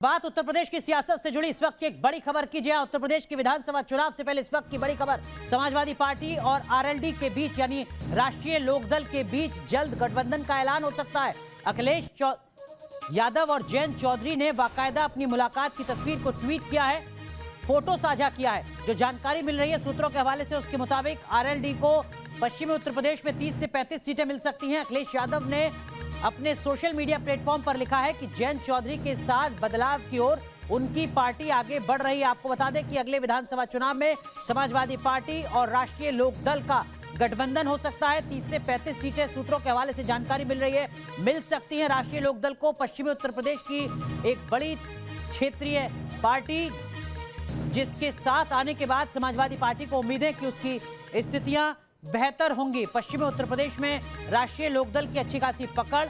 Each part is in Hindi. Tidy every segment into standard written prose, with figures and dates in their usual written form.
बात उत्तर प्रदेश की सियासत से जुड़ी इस वक्त की एक बड़ी खबर की जाए। उत्तर प्रदेश के विधानसभा चुनाव से पहले इस वक्त की बड़ी खबर, समाजवादी पार्टी और आरएलडी के बीच यानी राष्ट्रीय लोकदल के बीच जल्द गठबंधन का ऐलान हो सकता है। अखिलेश यादव और जयंत चौधरी ने बाकायदा अपनी मुलाकात की तस्वीर को ट्वीट किया है, फोटो साझा किया है। जो जानकारी मिल रही है सूत्रों के हवाले से, उसके मुताबिक आरएलडी को पश्चिमी उत्तर प्रदेश में 30 से 35 सीटें मिल सकती हैं। अखिलेश यादव ने अपने सोशल मीडिया प्लेटफॉर्म पर लिखा है कि जयंत चौधरी के साथ बदलाव की ओर उनकी पार्टी आगे बढ़ रही है। आपको बता दें कि अगले विधानसभा चुनाव में समाजवादी पार्टी और राष्ट्रीय लोकदल का गठबंधन हो सकता है। 30 से 35 सीटें सूत्रों के हवाले से जानकारी मिल रही है, मिल सकती हैं। राष्ट्रीय लोकदल को पश्चिमी उत्तर प्रदेश की एक बड़ी क्षेत्रीय पार्टी, जिसके साथ आने के बाद समाजवादी पार्टी को उम्मीद है कि उसकी स्थितियां बेहतर होंगी। पश्चिमी उत्तर प्रदेश में राष्ट्रीय लोकदल की अच्छी खासी पकड़,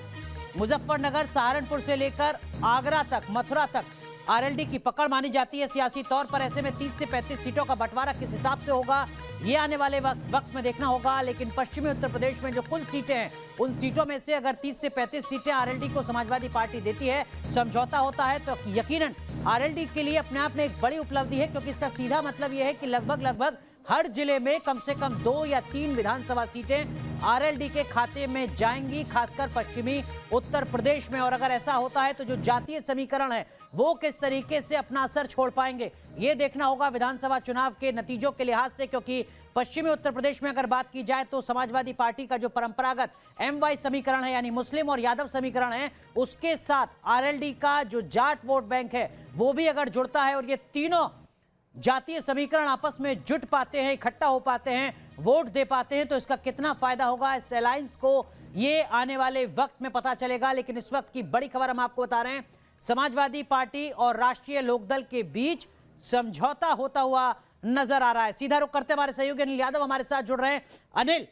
मुजफ्फरनगर, सहारनपुर से लेकर आगरा तक, मथुरा तक आरएलडी की पकड़ मानी जाती है सियासी तौर पर। ऐसे में 30 से 35 सीटों का बंटवारा किस हिसाब से होगा ये आने वाले वक्त में देखना होगा। लेकिन पश्चिमी उत्तर प्रदेश में जो कुल सीटें हैं, उन सीटों में से अगर 30 से 35 सीटें आरएलडी को समाजवादी पार्टी देती है, समझौता होता है, तो यकीनन आरएलडी के लिए अपने आप में एक बड़ी उपलब्धि है, क्योंकि इसका सीधा मतलब यह है कि लगभग हर जिले में कम से कम 2 या 3 विधानसभा सीटें आरएलडी के खाते में जाएंगी, खासकर पश्चिमी उत्तर प्रदेश में। और अगर ऐसा होता है तो जो जातीय समीकरण है वो किस तरीके से अपना असर छोड़ पाएंगे, ये देखना होगा विधानसभा चुनाव के नतीजों के लिहाज से। क्योंकि पश्चिमी उत्तर प्रदेश में अगर बात की जाए तो समाजवादी पार्टी का जो परंपरागत एमवाई समीकरण है यानी मुस्लिम और यादव समीकरण है, उसके साथ आरएलडी का जो जाट वोट बैंक है वो भी अगर जुड़ता है और ये तीनों जातीय समीकरण आपस में जुट पाते हैं, इकट्ठा हो पाते हैं, वोट दे पाते हैं, तो इसका कितना फायदा होगा इस अलायंस को, ये आने वाले वक्त में पता चलेगा। लेकिन इस वक्त की बड़ी खबर हम आपको बता रहे हैं, समाजवादी पार्टी और राष्ट्रीय लोकदल के बीच समझौता होता हुआ नजर आ रहा है। सीधा रुख करते हमारे सहयोगी अनिल यादव हमारे साथ जुड़ रहे हैं। अनिल,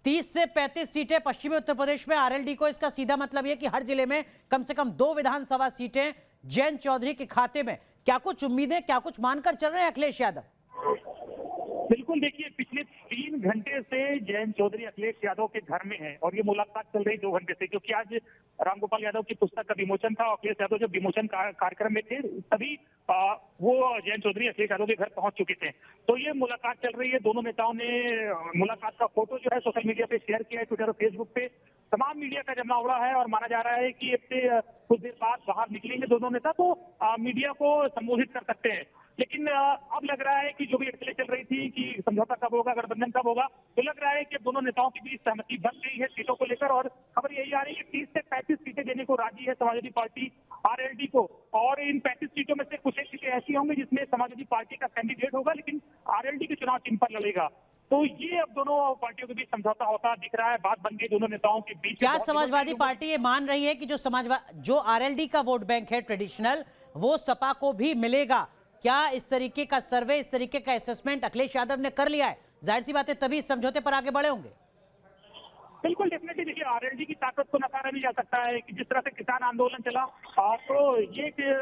30 से 35 सीटें पश्चिमी उत्तर प्रदेश में आरएलडी को, इसका सीधा मतलब यह कि हर जिले में कम से कम 2 विधानसभा सीटें जयंत चौधरी के खाते में। क्या कुछ उम्मीदें, क्या कुछ मानकर चल रहे हैं अखिलेश यादव? बिल्कुल, देखिए पिछले 3 घंटे से जयंत चौधरी अखिलेश यादव के घर में है और ये मुलाकात चल रही 2 घंटे से, क्योंकि आज रामगोपाल यादव की पुस्तक का विमोचन था। अखिलेश यादव जब विमोचन कार्यक्रम में थे तभी वो जयंत चौधरी अखिलेश यादव के घर पहुंच चुके थे। तो ये मुलाकात चल रही है। दोनों नेताओं ने मुलाकात का फोटो जो है सोशल मीडिया पे शेयर किया है, ट्विटर और फेसबुक पे। तमाम मीडिया का जमना उड़ा है और माना जा रहा है कि इससे कुछ देर बाद बाहर निकलेंगे दोनों नेता तो मीडिया को संबोधित कर सकते हैं। लेकिन अब लग रहा है कि जो भी अटकलें चल रही थी कि समझौता कब होगा, गठबंधन कब होगा, तो लग रहा है कि दोनों नेताओं के बीच सहमति बन गई है सीटों को लेकर। और खबर यही आ रही है कि 30 से 35 सीटें देने को राजी है समाजवादी पार्टी आरएलडी को। और इन 35 सीटों में से कुछ एक सीटें ऐसी होंगी जिसमें समाजवादी पार्टी का कैंडिडेट होगा, लेकिन आरएलडी के चुनाव चिन्ह पर लड़ेगा। तो ये अब दोनों पार्टियों के बीच समझौता होता दिख रहा है। बात बन गई दोनों नेताओं के बीच। क्या समाजवादी पार्टी ये मान रही है कि जो आरएलडी का वोट बैंक है ट्रेडिशनल, वो सपा को भी मिलेगा? क्या इस तरीके का सर्वे, इस तरीके का असेसमेंट अखिलेश यादव ने कर लिया है? जाहिर सी बात है तभी समझौते पर आगे बढ़े होंगे। बिल्कुल, डेफिनेटली। देखिए, आरएलडी की ताकत को नकारा नहीं जा सकता है कि जिस तरह से किसान आंदोलन चला तो ये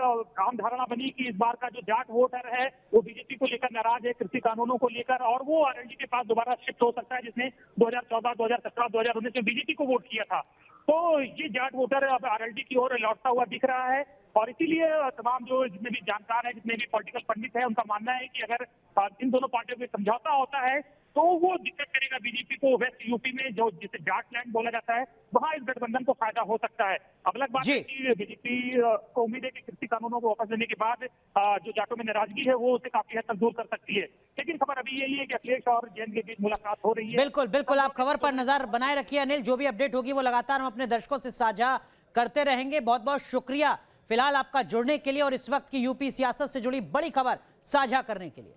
आम धारणा बनी कि इस बार का जो जाट वोटर है वो बीजेपी को लेकर नाराज है, कृषि कानूनों को लेकर, और वो आरएलडी के पास दोबारा शिफ्ट हो सकता है, जिसने 2014, 2017, 2019 में बीजेपी को वोट किया था। तो ये जाट वोटर अब आरएलडी की ओर लौटता हुआ दिख रहा है। और इसीलिए तमाम जो जितने भी जानकार है, जितने भी पॉलिटिकल पंडित है, उनका मानना है कि अगर इन दोनों पार्टियों में समझौता होता है तो वो दिक्कत करेगा बीजेपी को। वेस्ट यूपी में जो जिसे जाट लैंड बोला जाता है, वहां इस गठबंधन को फायदा हो सकता है। अब अलग बात है कि बीजेपी को उम्मीद है कि कृषि कानूनों को वापस लेने के बाद जो जाटों में नाराजगी है वो उसे काफी हद तक दूर कर सकती है। लेकिन खबर अभी यही है कि अखिलेश और जयंत के बीच मुलाकात हो रही है। बिल्कुल बिल्कुल, आप खबर पर नजर बनाए रखिए अनिल। जो भी अपडेट होगी वो लगातार हम अपने दर्शकों से साझा करते रहेंगे। बहुत बहुत शुक्रिया फिलहाल आपका जुड़ने के लिए और इस वक्त की यूपी सियासत से जुड़ी बड़ी खबर साझा करने के लिए।